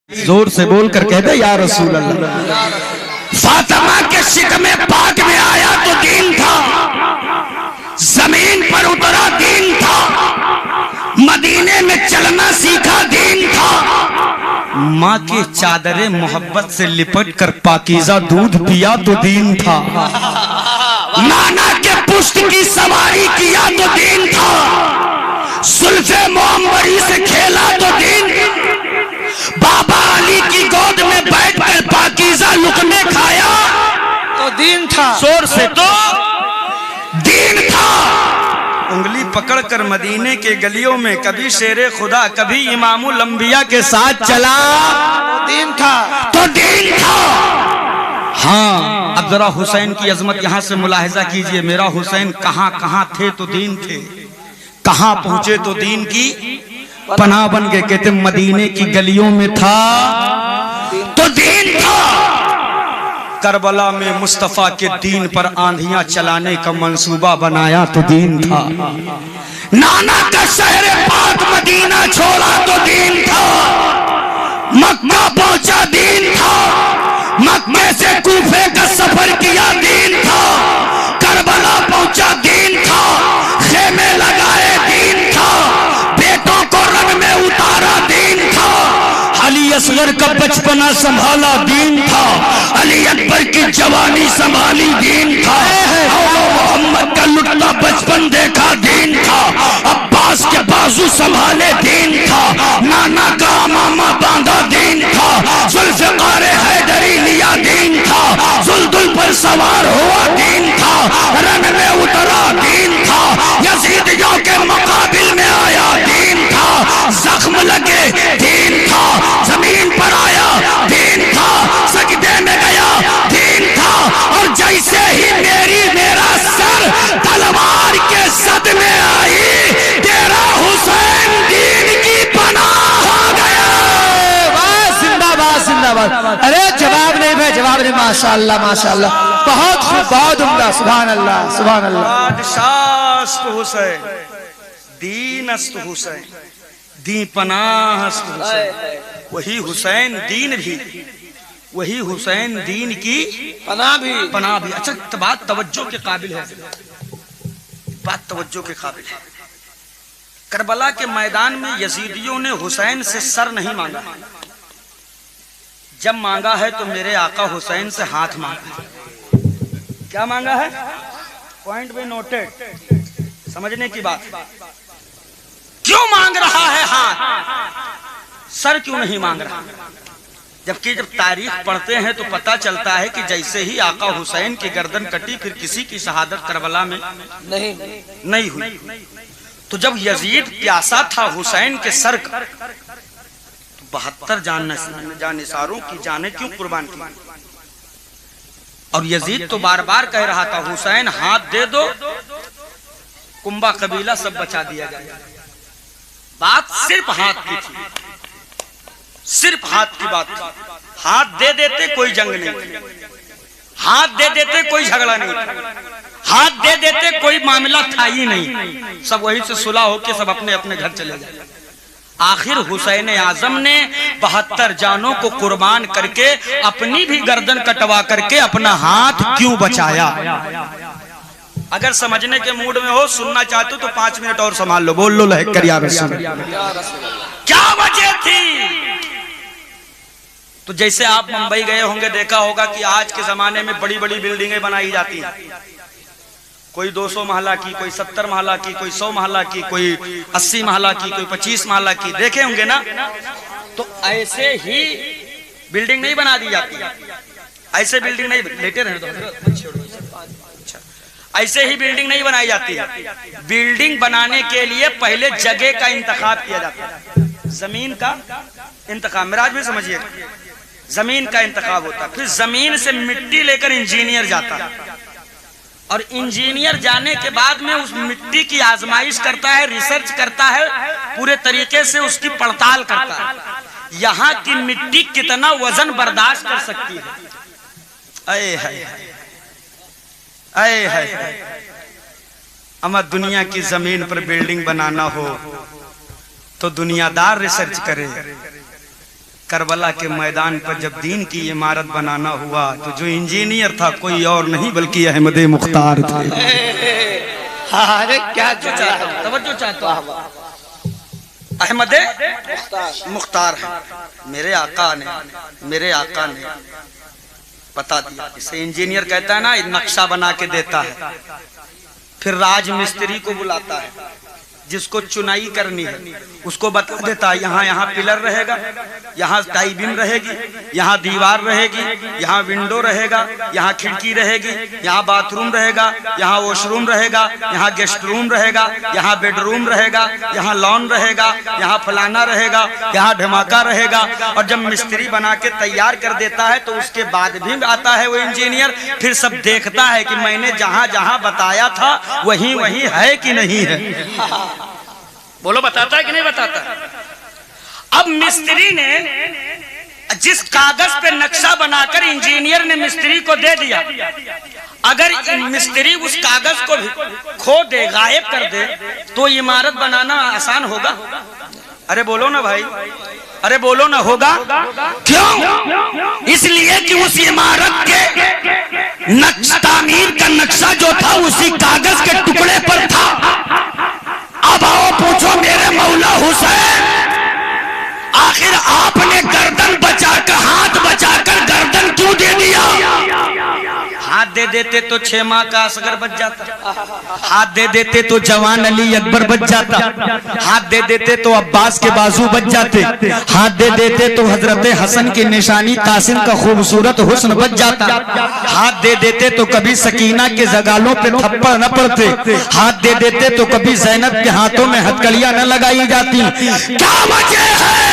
जोर से बोल कर कह दे या रसूल अल्लाह। फातिमा के शिकमे पाक में आया तो दीन था, जमीन पर उतरा दीन था, मदीने में चलना सीखा दीन था। माँ के चादरे मोहब्बत से लिपट कर पाकीज़ा दूध पिया तो दीन था। नाना के पुष्ट की सवारी किया तो दीन था, सुल्फे मोहम्मदी से खेला तो दीन, बाबा अली की गोद में बैठकर पाकीज़ा लुक़मे खाया तो दीन था। जोर से तो दीन था। उंगली पकड़कर मदीने के गलियों में कभी शेरे खुदा कभी इमामुल अंबिया के साथ चला तो दीन था। तो दीन था। हाँ, अब जरा हुसैन की अजमत यहाँ से मुलाहिजा कीजिए। मेरा हुसैन कहाँ कहाँ थे तो दीन थे, कहाँ पहुंचे तो दीन की पनाह बन गए। कहते मदीने की गलियों में था तो दीन था। करबला में मुस्तफा के दीन पर आंधियां चलाने का मंसूबा बनाया तो दीन था। नाना का शहर पाक मदीना छोड़ा तो दीन था। मक्का पहुंचा दीन था, मक्के से कूफे का सफर किया दीन था। करबला पहुंचा दीन था, खेमे लगाए दीन था, बेटों को रंग में उतारा दीन था। अली असगर का बचपना संभाला दीन था, अली अकबर की जवानी संभाली दीन था। मोहम्मद का लुटता बचपन देखा दीन था। अब्बास के बाजू संभाले दीन था, नाना का अमामा बांधा दीन था। जुल्फ़िकार हैदरी लिया दीन था, जुल्दुल पर सवार हुआ दीन था, रन में उतरा दीन था। यजीदियों के मुकाबिल में आया दीन था, जख्म लगे दीन था, जमीन पर आया दीन था, सजदे में गया दीन था। और जैसे ही मेरा सर तलवार के सद में आई, तेरा हुसैन दीन की पनाह हो गया। वाह, जिंदाबाद जिंदाबाद। अरे जवाब नहीं भाई, जवाब नहीं। माशाअल्लाह माशाअल्लाह, बहुत खूब, बहुत उम्दा। सुभान अल्लाह सुभान अल्लाह। बादशाह हुसैन, दीनस्त हुसैन, दी पनाहस्त हुसैन। वही हुसैन दीन भी, वही हुसैन दीन की पनाह भी। अच्छा, तो बात तवज्जो के काबिल है, बात तवज्जो के काबिल है। करबला के मैदान में यजीदियों ने हुसैन से सर नहीं मांगा, जब मांगा है तो मेरे आका हुसैन से हाथ मांगा है। क्या मांगा है? पॉइंट में नोटेड, समझने की बात। क्यों मांग रहा है हाथ? सर क्यों नहीं मांग रहा? जबकि जब तारीख पढ़ते हैं तो पता चलता है कि जैसे ही आका हुसैन की गर्दन कटी, फिर किसी की शहादत करबला में नहीं हुई। तो जब यजीद प्यासा था हुसैन के सर का, तो 72 जानिसारों की जाने क्यों कुर्बान की? और यजीद तो बार बार कह रहा था हुसैन हाथ दे दो, कुंबा कबीला सब बचा दिया जाएगा। बात सिर्फ हाथ की थी, सिर्फ हाथ की बात थी। हाथ दे देते कोई जंग नहीं थी, हाथ दे देते कोई झगड़ा नहीं था, हाथ दे देते कोई मामला था ही नहीं। सब वही से सुलह होके सब अपने अपने घर चले गए। आखिर हुसैन आजम ने 72 जानों को कुर्बान करके अपनी भी गर्दन कटवा करके अपना हाथ क्यों बचाया? अगर समझने के मूड में हो, सुनना चाहते हो तो 5 मिनट और संभाल लो, बोल लो लहक कर या रसूल। क्या वजह थी? तो जैसे आप मुंबई गए होंगे, देखा होगा कि आज के जमाने में बड़ी बड़ी बिल्डिंगें बनाई जाती हैं। कोई 200 महला की, कोई 70 महला की, कोई 100 महला की, कोई 80 महला की, कोई 25 महला की, देखे होंगे ना? तो ऐसे ही बिल्डिंग नहीं बना दी जाती, ऐसे बिल्डिंग नहीं, लेटे रहे, ऐसे ही बिल्डिंग नहीं बनाई जाती है। बिल्डिंग बनाने के लिए पहले जगह का इंतखाब किया जाता है, जमीन का इंतखाब। मिराज भी समझिए, जमीन का इंतखाब होता है। फिर जमीन से मिट्टी लेकर इंजीनियर जाता है, और इंजीनियर जाने के बाद में उस मिट्टी की आजमाइश करता है, रिसर्च करता है, पूरे तरीके से उसकी पड़ताल करता है, यहाँ की मिट्टी कितना वजन बर्दाश्त कर सकती है। आए है अमा दुनिया की जमीन पर बिल्डिंग बनाना हो तो दुनियादार रिसर्च करे, करबला के मैदान पर जब दीन की इमारत बनाना हुआ तो जो इंजीनियर था कोई और नहीं बल्कि अहमद मुख्तार थे। अरे क्या तवज्जो चाहता हूं, अहमद मुख्तार है। मेरे आका ने बता दिया। इसे इंजीनियर कहता है ना, नक्शा बना के देता है, फिर राज मिस्त्री को बुलाता है, जिसको चुनाई करनी है उसको बता देता है यहाँ पिलर रहेगा, यहाँ टाई बीम रहेगी, यहाँ दीवार रहेगी, यहाँ विंडो रहेगा, यहाँ खिड़की रहेगी, यहाँ बाथरूम रहेगा, यहाँ वॉशरूम रहेगा, यहाँ गेस्ट रूम रहेगा, यहाँ बेडरूम रहेगा, यहाँ लॉन रहेगा, यहाँ फलाना रहेगा, यहाँ धमाका रहेगा। और जब मिस्त्री बना के तैयार कर देता है तो उसके बाद भी आता है वो इंजीनियर, फिर सब देखता है कि मैंने जहाँ जहाँ बताया था वही वही है कि नहीं है। बोलो, बताता है कि नहीं बताता? अब मिस्त्री ने जिस कागज पे नक्शा बनाकर इंजीनियर ने मिस्त्री को दे दिया, अगर मिस्त्री उस कागज को भी खो दे, गायब कर दे, तो इमारत बनाना आसान होगा? अरे बोलो ना भाई, अरे बोलो ना, होगा? क्यों? इसलिए कि उस इमारत के तामीर का नक्शा जो था उसी कागज के टुकड़े पर था। अब आओ पूछो मेरे मौला हुसैन, आखिर आपने गर्दन बचाकर, हाथ बचाकर गर्दन क्यों दे दिया? हाथ दे देते तो 6 माह का असगर बच जाता, हाथ दे देते तो जवान अली अकबर बच जाता, हाथ दे देते तो अब्बास के बाजू बच जाते, हाथ दे देते तो हजरत हसन की निशानी कासिम का खूबसूरत हुस्न बच जाता, हाथ दे देते तो कभी सकीना के जगालों पे थप्पड़ न पड़ते, हाथ दे देते तो कभी ज़ैनब के हाथों में हथकड़ियां न लगाई जाती। क्या वजह है?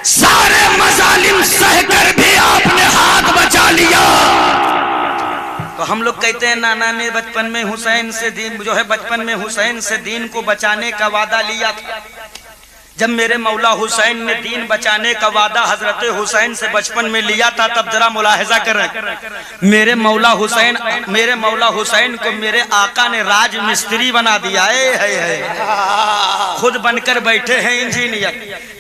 सारे मजालिम सहकर भी आपने हाथ बचा लिया। तो हम लोग कहते हैं नाना ने बचपन में हुसैन से दीन, जो है बचपन में हुसैन से दीन को बचाने का वादा लिया था। जब मेरे मौला हुसैन ने दीन बचाने का वादा हजरत हुसैन से बचपन में लिया था, तब जरा मुलाहिजा करें, मेरे मौला हुसैन को मेरे आका ने राज मिस्त्री बना दिया है। खुद बनकर बैठे हैं इंजीनियर,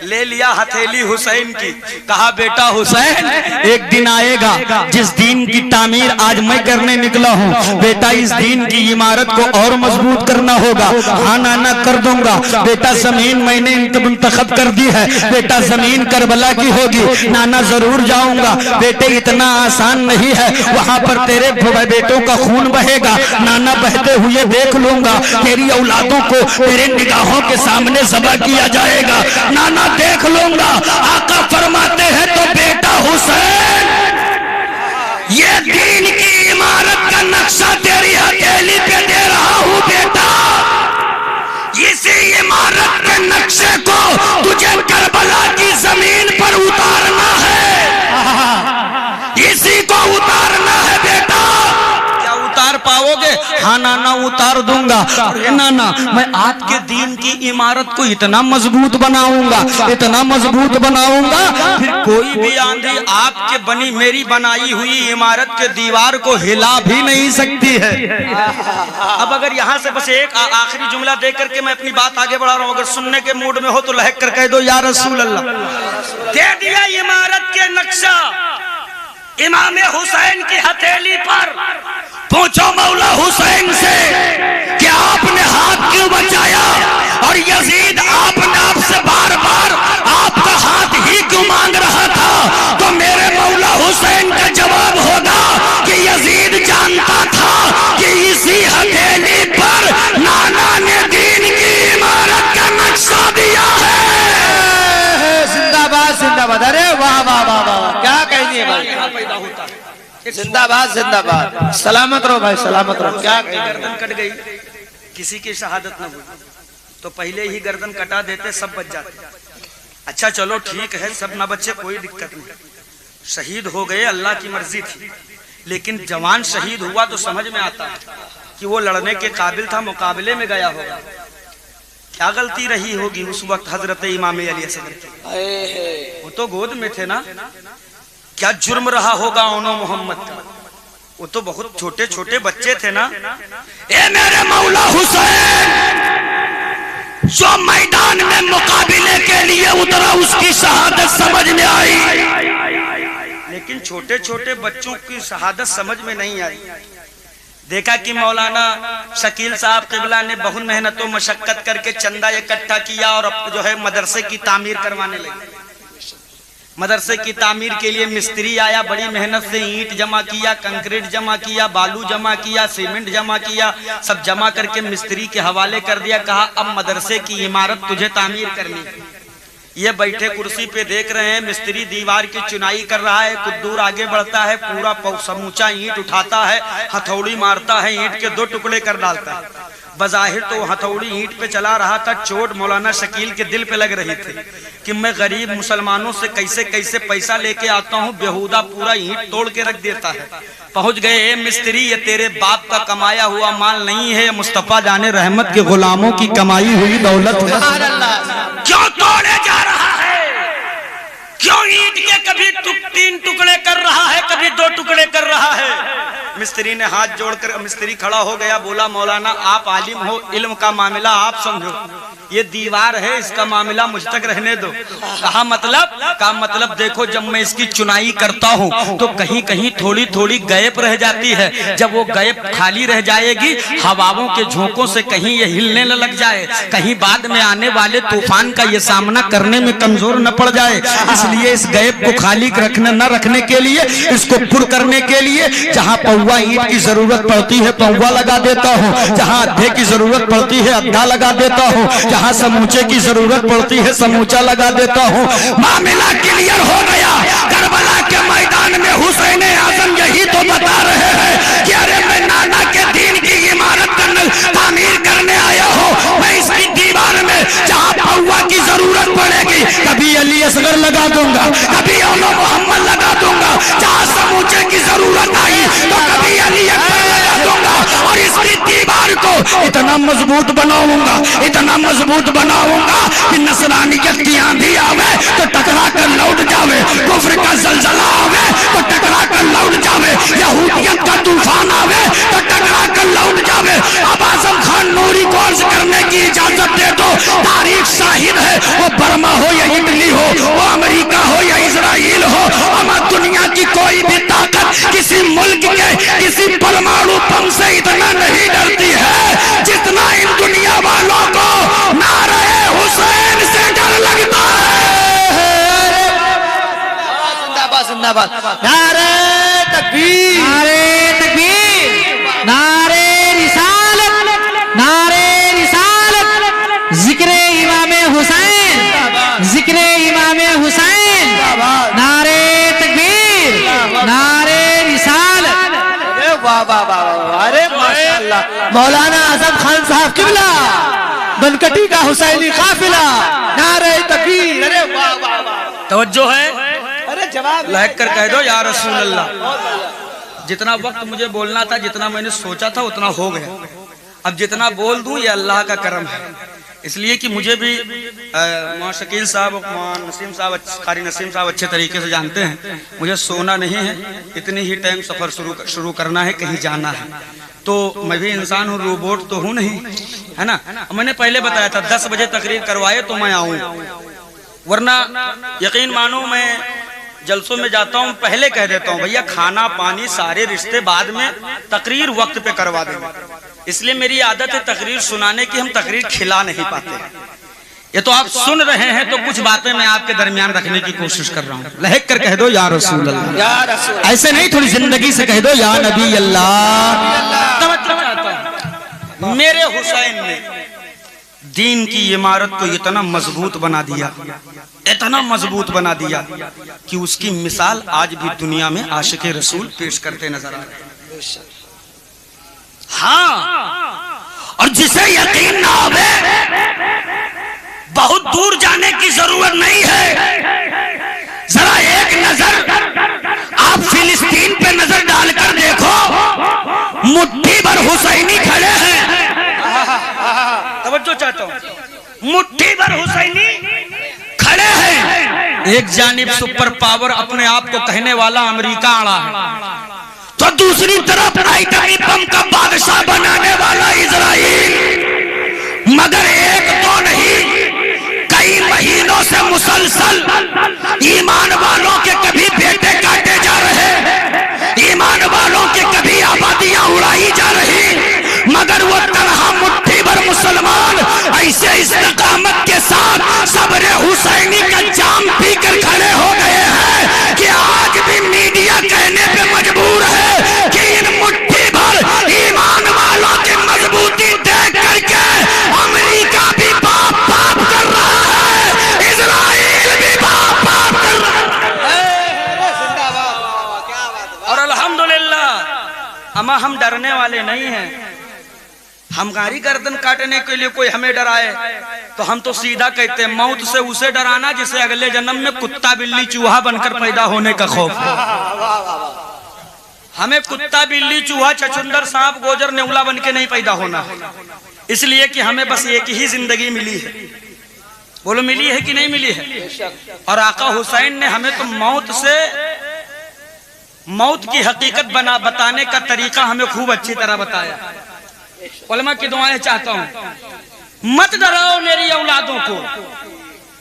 ले लिया हथेली हुसैन की, कहा बेटा हुसैन एक दिन आएगा जिस दीन की तामीर आज मैं करने निकला हूँ, बेटा इस दीन की इमारत को और मजबूत करना होगा। हाँ नाना कर दूंगा। बेटा जमीन मैंने मुंतखब कर दी है, बेटा जमीन करबला की होगी। नाना जरूर जाऊंगा। बेटे इतना आसान नहीं है, वहाँ पर तेरे बेटों का खून बहेगा। नाना बहते हुए देख लूंगा, तेरी औलादों को तेरे निगाहों के सामने ज़बह किया जाएगा। नाना देख लूंगा। आका फरमाते हैं तो बेटा हुसैन ये दीन की इमारत का नक्शा तेरी हथेली पे दे रहा हूँ बेटा। इसी इमारत के नक्शे को तुझे करबला की जमीन पर उतारना है, इसी को उतारना है बेटा। क्या उतार पाओगे? हाँ नाना उतार दूंगा। अरे नाना मैं आपके दीन की इमारत को इतना मजबूत बनाऊंगा, इतना मजबूत बनाऊंगा, फिर कोई भी आंधी आपके बनी मेरी बनाई हुई इमारत के दीवार को हिला भी नहीं सकती है। अब अगर यहाँ से बस एक आखिरी जुमला दे करके मैं अपनी बात आगे बढ़ा रहा हूँ, अगर सुनने के मूड में हो तो लहक कर कह दो या रसूल अल्लाह। दे दिया इमारत के नक्शा इमाम हुसैन की हथेली पर। पूछो मौला हुसैन से कि आपने हाथ क्यों बचाया, और यजीद आपने आपसे बार बार आपका हाथ ही क्यों मांग रहा था? तो मेरे मौला हुसैन का जवाब होगा कि यजीद जानता था कि इसी हथेली पर नाना ने दीन की इमारत का नक्शा दिया है। जिंदाबाद जिंदाबाद। अरे वाह वाह वाह वाह, क्या कहिए भाई, जिंदाबाद जिंदाबाद। सलामत रहो भाई, सलामत रहो। क्या गर्दन कट गई, किसी की शहादत न हुई तो पहले ही गर्दन कटा देते, सब बच जाते। अच्छा चलो ठीक है, सब न बच्चे कोई दिक्कत नहीं, शहीद हो गए, अल्लाह की मर्जी थी। लेकिन जवान शहीद हुआ तो समझ में आता है कि वो लड़ने के काबिल था, मुकाबले में गया होगा। क्या गलती रही होगी उस वक्त हजरत इमाम अली असगर की? वो तो गोद में थे ना। क्या जुर्म रहा होगा ओनो मोहम्मद का? वो तो बहुत छोटे छोटे बच्चे थे ना। ए मेरे मौला हुसैन जो मैदान में मुकाबले मरने के लिए उतरा, उसकी शहादत समझ में आई। लेकिन छोटे छोटे बच्चों की शहादत समझ में नहीं आई। देखा कि मौलाना शकील साहब किबला ने बहुत मेहनत और मशक्कत करके चंदा इकट्ठा किया और जो है मदरसे की तामीर करवाने लगे। मदरसे की तामीर के लिए मिस्त्री आया, बड़ी मेहनत से ईंट जमा किया, कंक्रीट जमा किया, बालू जमा किया, सीमेंट जमा किया, सब जमा करके मिस्त्री के हवाले कर दिया। कहा अब मदरसे की इमारत तुझे तामीर करनी। ये बैठे कुर्सी पे देख रहे हैं, मिस्त्री दीवार की चुनाई कर रहा है। कुछ दूर आगे बढ़ता है, पूरा समूचा ईंट उठाता है, हथौड़ी मारता है, ईंट के 2 टुकड़े कर डालता है। बज़ाहिर तो हथौड़ी ईंट पे चला रहा था, चोट मौलाना शकील के दिल पे लग रही थी कि मैं गरीब मुसलमानों से कैसे कैसे पैसा लेके आता हूँ, बेहुदा पूरा ईंट तोड़ के रख देता है। पहुंच गए, ए मिस्त्री ये तेरे बाप का कमाया हुआ माल नहीं है, मुस्तफा जाने रहमत के गुलामों की कमाई हुई दौलत है। क्यों तोड़े जा रहा है? क्यों ईंट के कभी 3 टुकड़े कर रहा है, कभी 2 टुकड़े कर रहा है? मिस्त्री ने हाथ जोड़कर, मिस्त्री खड़ा हो गया, बोला मौलाना आप आलिम हो, इल्म का मामला आप समझो, ये दीवार है, इसका मामला मुझ तक रहने दो। कहा मतलब देखो जब मैं इसकी चुनाई करता हूँ तो कहीं कहीं थोड़ी थोड़ी गैप रह जाती है। जब वो गैप खाली रह जाएगी, हवाओं के झोंकों से कहीं ये हिलने न लग जाए, कहीं बाद में आने वाले तूफान का ये सामना करने में कमजोर न पड़ जाए, इसलिए इस गैप को खाली न रखने के लिए, इसको पुर करने के लिए जहाँ पौवा ईंट की जरूरत पड़ती है पौवा लगा देता हूँ, जहाँ अद्धे की जरूरत पड़ती है अद्धा लगा देता हूँ, जहाँ समूचे की जरूरत पड़ती है समूचा लगा देता हूँ। मामला क्लियर हो गया। करबला के मैदान में हुसैन आजम यही तो बता रहे हैं कि अरे मैं नाना के दीन की इमारत तामीर करने आया हूँ। मैं इसकी दीवार में जहाँ पौवा की जरूरत पड़ेगी, कभी अली असगर लगा दूंगा, कभी औला मोहम्मद लगा दूंगा। जहाँ समूचे की जरूरत आई तो कभी अली अकबर लगा दूंगा और इसकी दीवार को इतना मजबूत बनाऊंगा, इतना मजबूत बनाऊंगा कि नसरानियत की आंधी आवे तो टकरा कर लौट जावे, कुफ्र का जलजला आवे तो टकरा कर लौट जावे, यहूदियत का तूफान आवे तो टकरा कर लौट जावे। अब आजम खान नूरी को अर्ज करने की इजाजत दे दो। तारीख शाहिद है, वो बर्मा हो या इटली हो, वो अमेरिका हो या इजराइल हो, अमर दुनिया की कोई भी ताकत किसी मुल्क के किसी परमाणु बम से इतना नहीं डरती है जितना इन दुनिया वालों को नारे हुसैन से डर लगता है। जिंदाबाद जिंदाबाद, नारे तकबीर, नारे तकबीर, नारे रिसालत, नारे रिसालत, जिक्रे इमामे हुसैन, जिक्रे इमामे हुसैन, नारे तकबीर, नारे रिसालत। वाह वाह वाह, अरे माशाअल्लाह। मौलाना आजम खान साहब किबला, बनकटी का हुसैनी काफिला, नारे तकबीर। अरे वाह वाह वाह, तवज्जो है, अरे जवाब लहक कर कह दो या रसूल अल्लाह। जितना वक्त मुझे बोलना था, जितना मैंने सोचा था उतना हो गया। अब जितना बोल दूं ये अल्लाह का करम है, इसलिए कि मुझे भी शकील साहब, नसीम साहब, कारी नसीम साहब अच्छे तरीके से जानते हैं, मुझे सोना नहीं है, इतनी ही टाइम सफर शुरू करना है, कहीं जाना है। तो मैं भी इंसान हूँ, रोबोट तो हूँ नहीं, है ना। मैंने पहले बताया था 10 बजे तकरीर करवाए तो मैं आऊँ, वरना यकीन मानो मैं जलसों में जाता हूँ, पहले कह देता हूँ भैया खाना पानी सारे रिश्ते बाद में, तकरीर वक्त पे करवा देंगे। इसलिए मेरी आदत है तकरीर सुनाने की, हम तकरीर खिला नहीं पाते। ये तो आप सुन रहे हैं तो कुछ बातें मैं आपके दरमियान रखने की कोशिश कर रहा हूँ। लहक कर कह दो या रसूल अल्लाह, या रसूल, ऐसे नहीं थोड़ी जिंदगी से कह दो या नबी अल्लाह। मेरे हुसैन ने दीन की इमारत को इतना मजबूत बना दिया, इतना मजबूत बना दिया कि उसकी मिसाल आज भी दुनिया में आशिक रसूल पेश करते नजर आ रहे हैं। हाँ, और जिसे यकीन ना आवे बहुत दूर जाने की जरूरत नहीं है। जरा एक नजर आप फिलिस्तीन पे नजर डालकर देखो, मुट्ठी भर हुसैनी खड़े हैं। तवज्जो चाहता हूँ, मुट्ठी भर हुसैनी खड़े हैं। एक जानिब सुपर पावर अपने आप को कहने वाला अमेरिका अड़ा है, तो दूसरी तरफ आइटमी बम का बादशाह बनाने वाला इजराइल। मगर एक तो नहीं कई महीनों से मुसलसल ईमान वालों के कभी बेटे काटे जा रहे, ईमान वालों के कभी आबादियां उड़ाई जा रही, मगर वो तनहा मुट्ठी भर मुसलमान ऐसे इस्तिकामत के साथ सब्र हुसैनी का जाम पीकर खड़े हो गए हैं कि आज भी मीडिया कहने पे मजबूर है कि इन मुट्ठी भर ईमान वालों की मजबूती देख करके अमेरिका भी बाप बाप कर रहा है, इजराइल भी बाप बाप कर रहा है। और अल्हम्दुलिल्लाह अमा हम डरने वाले नहीं हैं। हमारी गर्दन काटने के लिए कोई हमें डराए तो हम तो सीधा कहते हैं मौत से उसे डराना जिसे अगले जन्म में कुत्ता बिल्ली चूहा बनकर पैदा होने का खौफ। हमें कुत्ता बिल्ली चूहा छछुंदर सांप गोजर नेवला बन के नहीं पैदा होना, इसलिए कि हमें बस एक ही जिंदगी मिली है। बोलो मिली है कि नहीं मिली है? और आका हुसैन ने हमें तो मौत की हकीकत बताने का तरीका हमें खूब अच्छी तरह बताया। उलमा की दुआएं चाहता हूं, मत डराओ मेरी औलादों को,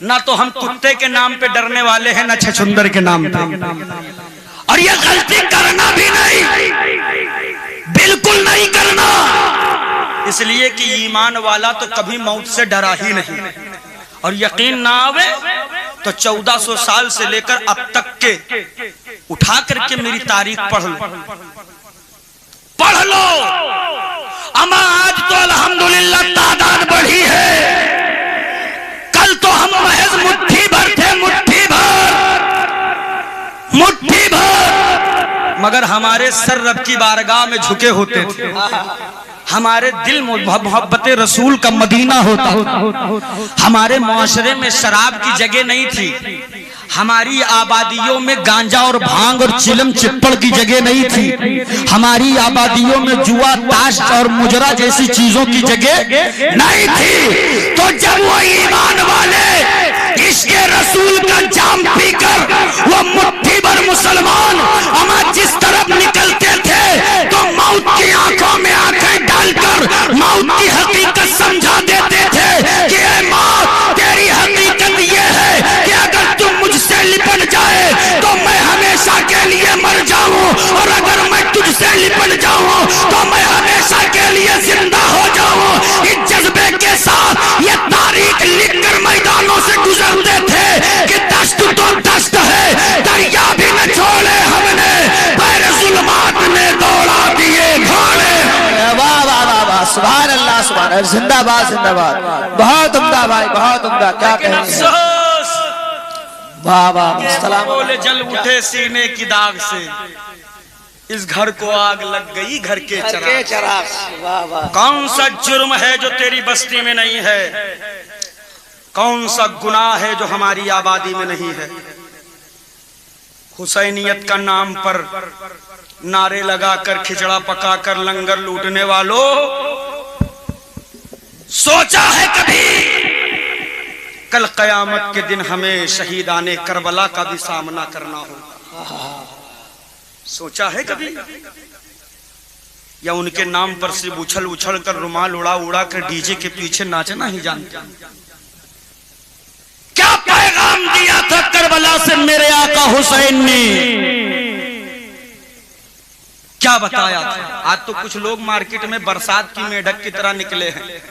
ना तो हम कुत्ते के नाम पे डरने वाले हैं ना छछुंदर के नाम पे। और ये गलती करना भी नहीं, बिल्कुल नहीं करना, इसलिए कि ईमान वाला तो कभी मौत से डरा ही नहीं। और यकीन ना आवे तो 1400 साल से लेकर अब तक के उठा करके मेरी तारीख पढ़ लो। अमा आज तो अल्हम्दुलिल्लाह तादाद बढ़ी है, कल तो हम महज मुट्ठी भर थे, मुट्ठी भर, मगर हमारे सर रब की बारगाह में झुके होते थे, हमारे दिल मोहब्बत रसूल का मदीना होता, हमारे मुआशरे में शराब की जगह नहीं थी, हमारी आबादियों में गांजा और भांग और चिलम चिप्पड़ की जगह नहीं थी, हमारी आबादियों में जुआ ताश और मुजरा जैसी चीजों की जगह नहीं थी। तो जब वो ईमान वाले इसके रसूल का जाम पीकर वो मुट्ठी भर मुसलमान अमा जिस तरफ निकलते थे तो मौत की आंखों में आंखें डालकर मौत की हकीकत समझा देते थे कि ऐ मौत, तेरी हकीकत ये है कि अगर तुम मुझसे लिपट जाए तो मैं हमेशा के लिए मर जाऊं, और अगर मैं तुझसे लिपट जाऊं तो मैं हमेशा के लिए जिंदा हो जाऊं। इस जज्बे के साथ ये तारीख लिखकर मैदानों से गुजरते थे कि दस्त तो दस्त है, दरिया भी न छोड़े हमने, पैर जुल्मात ने दौड़ा दिए घोड़े। वाह वाह वाह वाह, सुभान अल्लाह, सुभान अल्लाह, जिंदाबाद जिंदाबाद, बहुत उम्दा भाई, बहुत उम्दा। क्या कहें, वाह वाह, सलाम। बोले जल उठे सीने की दाग से, इस घर को आग लग गई घर के चराग। कौन सा जुर्म है जो तेरी बस्ती में नहीं है, कौन सा गुनाह है जो हमारी आबादी में नहीं है। हुसैनियत का नाम पर नारे लगाकर खिचड़ा पकाकर लंगर लूटने वालों, सोचा है कभी कल कयामत के दिन हमें शहीदाने करबला का भी सामना करना होगा? सोचा है कभी? या उनके नाम पर सिर्फ उछल उछल कर रुमाल उड़ा उड़ा कर डीजे के पीछे नाचना ही जानते? क्या पैगाम दिया था करबला से मेरे आका हुसैन ने, क्या बताया था? आज तो कुछ लोग मार्केट में बरसात की मेढक की तरह निकले हैं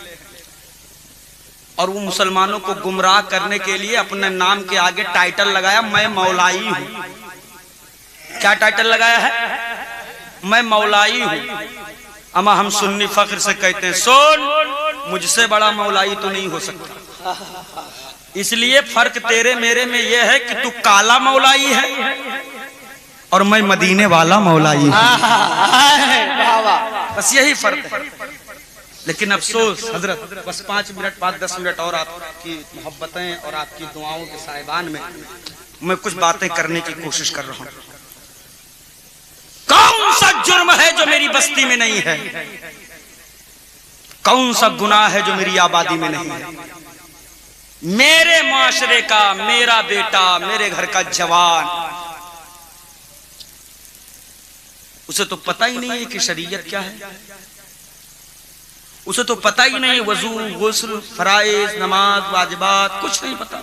और वो मुसलमानों को गुमराह करने के लिए अपने नाम के आगे टाइटल लगाया, मैं मौलाई हूं। क्या टाइटल लगाया है? मैं मौलाई हूं। अमा हम सुन्नी फख्र से कहते हैं, सुन, मुझसे बड़ा मौलाई तो नहीं हो सकता। इसलिए फर्क तेरे मेरे में यह है कि तू काला मौलाई है और मैं मदीने वाला मौलाई हूं। बस यही फर्क है। लेकिन अफसोस हजरत, बस 5 मिनट बाद 10 मिनट और आपकी मोहब्बतें और आपकी दुआओं के साहिबान में मैं कुछ बातें करने की कोशिश कर रहा हूं। कौन सा जुर्म है जो मेरी बस्ती में नहीं है? कौन सा गुनाह है जो मेरी आबादी में नहीं है? मेरे माशरे का मेरा बेटा, मेरे घर का जवान, उसे तो पता ही नहीं है कि शरीयत क्या है। उसे तो पता ही नहीं वजू गुस्ल फराइज नमाज वाजिबात कुछ नहीं पता।